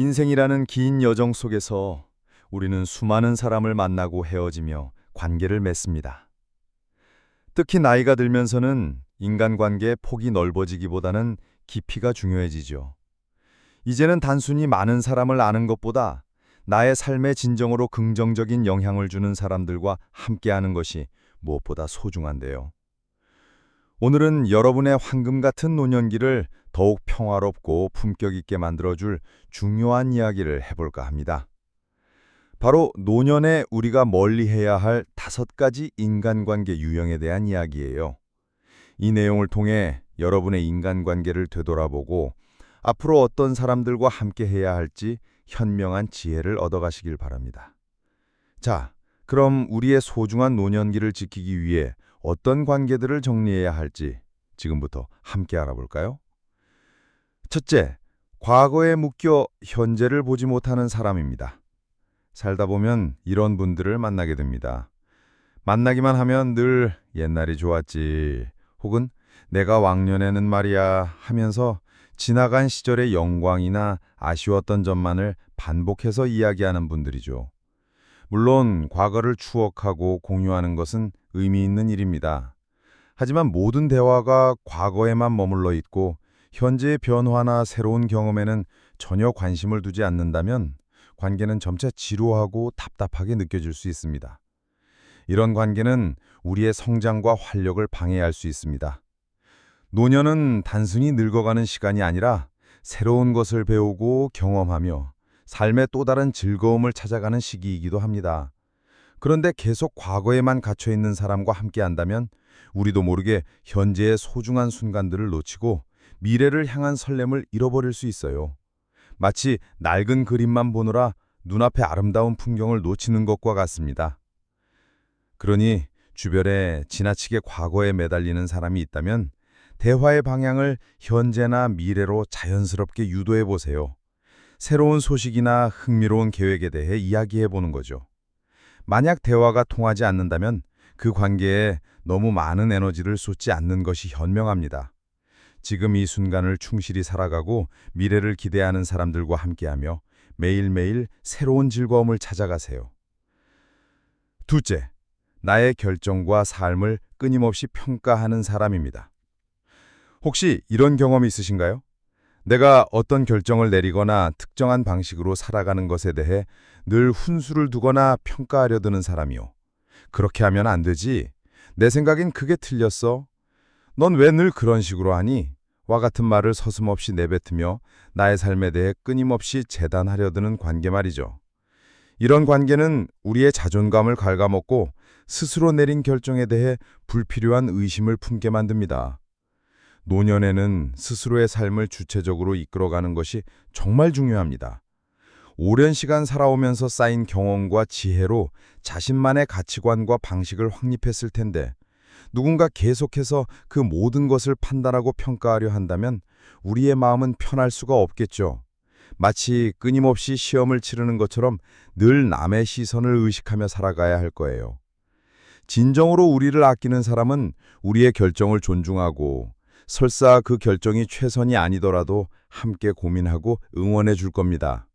인생이라는 긴 여정 속에서 우리는 수많은 사람을 만나고 헤어지며 관계를 맺습니다. 특히 나이가 들면서는 인간관계의 폭이 넓어지기보다는 깊이가 중요해지죠. 이제는 단순히 많은 사람을 아는 것보다 나의 삶에 진정으로 긍정적인 영향을 주는 사람들과 함께하는 것이 무엇보다 소중한데요. 오늘은 여러분의 황금 같은 노년기를 더욱 평화롭고 품격 있게 만들어줄 중요한 이야기를 해볼까 합니다. 바로 노년에 우리가 멀리해야 할 5가지 인간관계 유형에 대한 이야기예요. 이 내용을 통해 여러분의 인간관계를 되돌아보고 앞으로 어떤 사람들과 함께해야 할지 현명한 지혜를 얻어가시길 바랍니다. 자, 그럼 우리의 소중한 노년기를 지키기 위해 어떤 관계들을 정리해야 할지 지금부터 함께 알아볼까요? 첫째, 과거에 묶여 현재를 보지 못하는 사람입니다. 살다 보면 이런 분들을 만나게 됩니다. 만나기만 하면 늘 옛날이 좋았지, 혹은 내가 왕년에는 말이야 하면서 지나간 시절의 영광이나 아쉬웠던 점만을 반복해서 이야기하는 분들이죠. 물론 과거를 추억하고 공유하는 것은 의미 있는 일입니다. 하지만 모든 대화가 과거에만 머물러 있고 현재의 변화나 새로운 경험에는 전혀 관심을 두지 않는다면 관계는 점차 지루하고 답답하게 느껴질 수 있습니다. 이런 관계는 우리의 성장과 활력을 방해할 수 있습니다. 노년은 단순히 늙어가는 시간이 아니라 새로운 것을 배우고 경험하며 삶의 또 다른 즐거움을 찾아가는 시기이기도 합니다. 그런데 계속 과거에만 갇혀 있는 사람과 함께한다면 우리도 모르게 현재의 소중한 순간들을 놓치고 미래를 향한 설렘을 잃어버릴 수 있어요. 마치 낡은 그림만 보느라 눈앞의 아름다운 풍경을 놓치는 것과 같습니다. 그러니 주변에 지나치게 과거에 매달리는 사람이 있다면 대화의 방향을 현재나 미래로 자연스럽게 유도해 보세요. 새로운 소식이나 흥미로운 계획에 대해 이야기해 보는 거죠. 만약 대화가 통하지 않는다면 그 관계에 너무 많은 에너지를 쏟지 않는 것이 현명합니다. 지금 이 순간을 충실히 살아가고 미래를 기대하는 사람들과 함께하며 매일매일 새로운 즐거움을 찾아가세요. 둘째, 나의 결정과 삶을 끊임없이 평가하는 사람입니다. 혹시 이런 경험이 있으신가요? 내가 어떤 결정을 내리거나 특정한 방식으로 살아가는 것에 대해 늘 훈수를 두거나 평가하려 드는 사람이요. 그렇게 하면 안 되지. 내 생각엔 그게 틀렸어. 넌 왜 늘 그런 식으로 하니? 와 같은 말을 서슴없이 내뱉으며 나의 삶에 대해 끊임없이 재단하려 드는 관계 말이죠. 이런 관계는 우리의 자존감을 갉아먹고 스스로 내린 결정에 대해 불필요한 의심을 품게 만듭니다. 노년에는 스스로의 삶을 주체적으로 이끌어가는 것이 정말 중요합니다. 오랜 시간 살아오면서 쌓인 경험과 지혜로 자신만의 가치관과 방식을 확립했을 텐데 누군가 계속해서 그 모든 것을 판단하고 평가하려 한다면 우리의 마음은 편할 수가 없겠죠. 마치 끊임없이 시험을 치르는 것처럼 늘 남의 시선을 의식하며 살아가야 할 거예요. 진정으로 우리를 아끼는 사람은 우리의 결정을 존중하고 설사 그 결정이 최선이 아니더라도 함께 고민하고 응원해 줄 겁니다.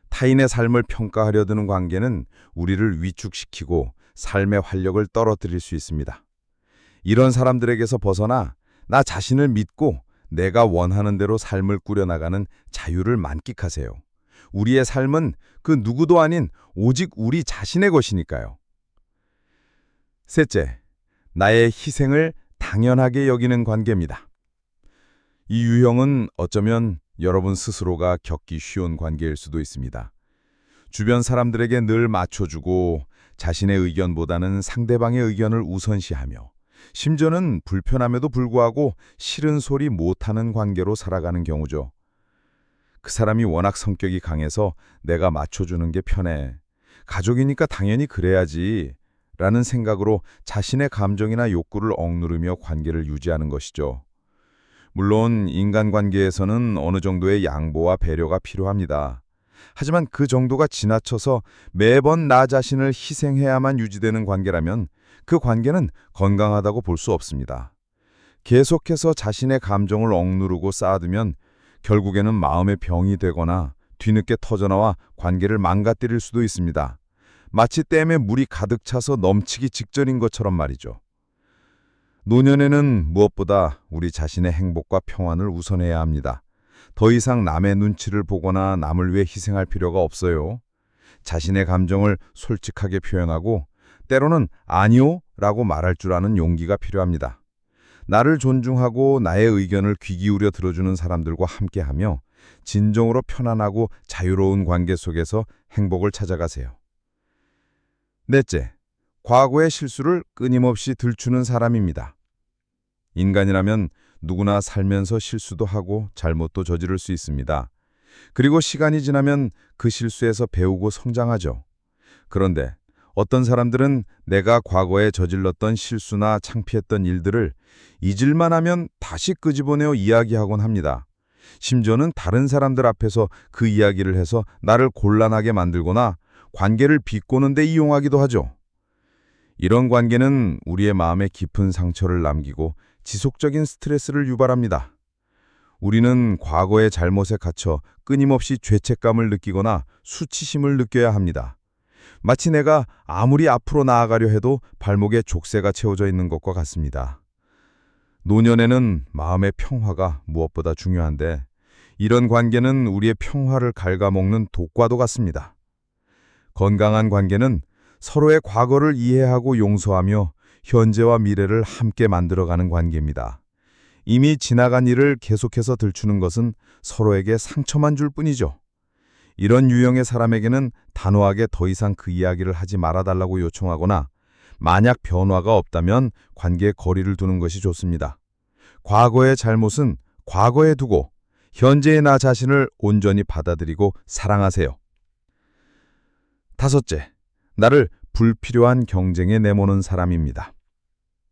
타인의 삶을 평가하려 드는 관계는 우리를 위축시키고 삶의 활력을 떨어뜨릴 수 있습니다. 이런 사람들에게서 벗어나 나 자신을 믿고 내가 원하는 대로 삶을 꾸려나가는 자유를 만끽하세요. 우리의 삶은 그 누구도 아닌 오직 우리 자신의 것이니까요. 셋째, 나의 희생을 당연하게 여기는 관계입니다. 이 유형은 어쩌면 여러분 스스로가 겪기 쉬운 관계일 수도 있습니다. 주변 사람들에게 늘 맞춰주고 자신의 의견보다는 상대방의 의견을 우선시하며 심지어는 불편함에도 불구하고 싫은 소리 못하는 관계로 살아가는 경우죠. 그 사람이 워낙 성격이 강해서 내가 맞춰주는 게 편해. 가족이니까 당연히 그래야지. 라는 생각으로 자신의 감정이나 욕구를 억누르며 관계를 유지하는 것이죠. 물론 인간관계에서는 어느 정도의 양보와 배려가 필요합니다. 하지만 그 정도가 지나쳐서 매번 나 자신을 희생해야만 유지되는 관계라면 그 관계는 건강하다고 볼 수 없습니다. 계속해서 자신의 감정을 억누르고 쌓아두면 결국에는 마음의 병이 되거나 뒤늦게 터져나와 관계를 망가뜨릴 수도 있습니다. 마치 댐에 물이 가득 차서 넘치기 직전인 것처럼 말이죠. 노년에는 무엇보다 우리 자신의 행복과 평안을 우선해야 합니다. 더 이상 남의 눈치를 보거나 남을 위해 희생할 필요가 없어요. 자신의 감정을 솔직하게 표현하고 때로는 아니요 라고 말할 줄 아는 용기가 필요합니다. 나를 존중하고 나의 의견을 귀 기울여 들어주는 사람들과 함께하며 진정으로 편안하고 자유로운 관계 속에서 행복을 찾아가세요. 넷째, 과거의 실수를 끊임없이 들추는 사람입니다. 인간이라면 누구나 살면서 실수도 하고 잘못도 저지를 수 있습니다. 그리고 시간이 지나면 그 실수에서 배우고 성장하죠. 그런데 어떤 사람들은 내가 과거에 저질렀던 실수나 창피했던 일들을 잊을만 하면 다시 끄집어내어 이야기하곤 합니다. 심지어는 다른 사람들 앞에서 그 이야기를 해서 나를 곤란하게 만들거나 관계를 비꼬는 데 이용하기도 하죠. 이런 관계는 우리의 마음에 깊은 상처를 남기고 지속적인 스트레스를 유발합니다. 우리는 과거의 잘못에 갇혀 끊임없이 죄책감을 느끼거나 수치심을 느껴야 합니다. 마치 내가 아무리 앞으로 나아가려 해도 발목에 족쇄가 채워져 있는 것과 같습니다. 노년에는 마음의 평화가 무엇보다 중요한데 이런 관계는 우리의 평화를 갉아먹는 독과도 같습니다. 건강한 관계는 서로의 과거를 이해하고 용서하며 현재와 미래를 함께 만들어가는 관계입니다. 이미 지나간 일을 계속해서 들추는 것은 서로에게 상처만 줄 뿐이죠. 이런 유형의 사람에게는 단호하게 더 이상 그 이야기를 하지 말아달라고 요청하거나 만약 변화가 없다면 관계에 거리를 두는 것이 좋습니다. 과거의 잘못은 과거에 두고 현재의 나 자신을 온전히 받아들이고 사랑하세요. 다섯째, 나를 불필요한 경쟁에 내모는 사람입니다.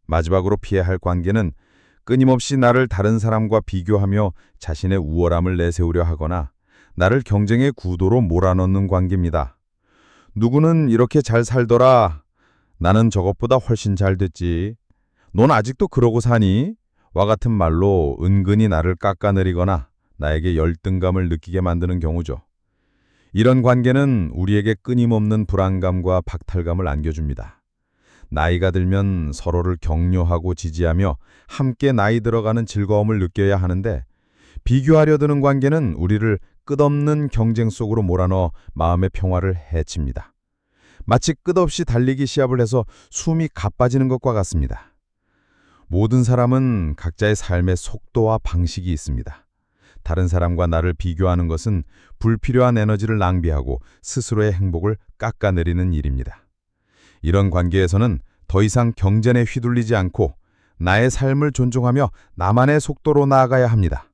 마지막으로 피해야 할 관계는 끊임없이 나를 다른 사람과 비교하며 자신의 우월함을 내세우려 하거나 나를 경쟁의 구도로 몰아넣는 관계입니다. 누구는 이렇게 잘 살더라. 나는 저것보다 훨씬 잘 됐지. 넌 아직도 그러고 사니? 와 같은 말로 은근히 나를 깎아내리거나 나에게 열등감을 느끼게 만드는 경우죠. 이런 관계는 우리에게 끊임없는 불안감과 박탈감을 안겨줍니다. 나이가 들면 서로를 격려하고 지지하며 함께 나이 들어가는 즐거움을 느껴야 하는데 비교하려 드는 관계는 우리를 끝없는 경쟁 속으로 몰아넣어 마음의 평화를 해칩니다. 마치 끝없이 달리기 시합을 해서 숨이 가빠지는 것과 같습니다. 모든 사람은 각자의 삶의 속도와 방식이 있습니다. 다른 사람과 나를 비교하는 것은 불필요한 에너지를 낭비하고 스스로의 행복을 깎아내리는 일입니다. 이런 관계에서는 더 이상 경쟁에 휘둘리지 않고 나의 삶을 존중하며 나만의 속도로 나아가야 합니다.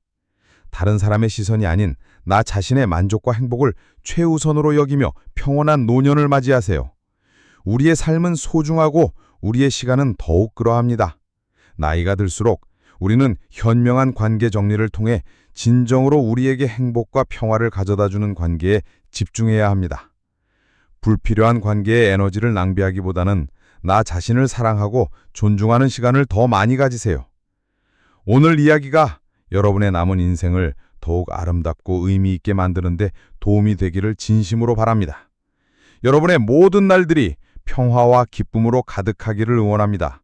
다른 사람의 시선이 아닌 나 자신의 만족과 행복을 최우선으로 여기며 평온한 노년을 맞이하세요. 우리의 삶은 소중하고 우리의 시간은 더욱 그러합니다. 나이가 들수록 우리는 현명한 관계 정리를 통해 진정으로 우리에게 행복과 평화를 가져다주는 관계에 집중해야 합니다. 불필요한 관계에 에너지를 낭비하기보다는 나 자신을 사랑하고 존중하는 시간을 더 많이 가지세요. 오늘 이야기가 여러분의 남은 인생을 더욱 아름답고 의미 있게 만드는 데 도움이 되기를 진심으로 바랍니다. 여러분의 모든 날들이 평화와 기쁨으로 가득하기를 응원합니다.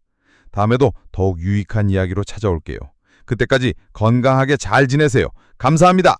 다음에도 더욱 유익한 이야기로 찾아올게요. 그때까지 건강하게 잘 지내세요. 감사합니다.